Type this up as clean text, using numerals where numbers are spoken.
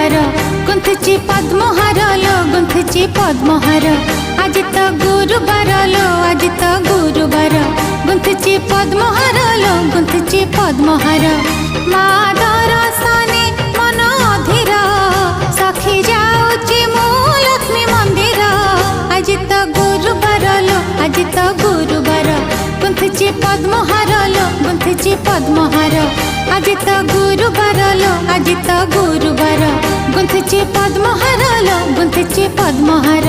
गुरुवार गुंथुची पद्महार लो गुंथुची पद्महार आज तो गुरुवार लो आज तो गुरुवार गुंथुची पद्महार लो गुंथुची पद्महार मा दर्शने मन अधीर सखी जाऊची मु लक्ष्मी मंदिर आज तो गुरुवार लो आज तो गुरुवार गुंथुची पद्महार लो गुंथुची पद्महार आज तो गुरुवार लो आज तो गुरुवार गुंथुची पद्महार लो गुंथुची पद्महार।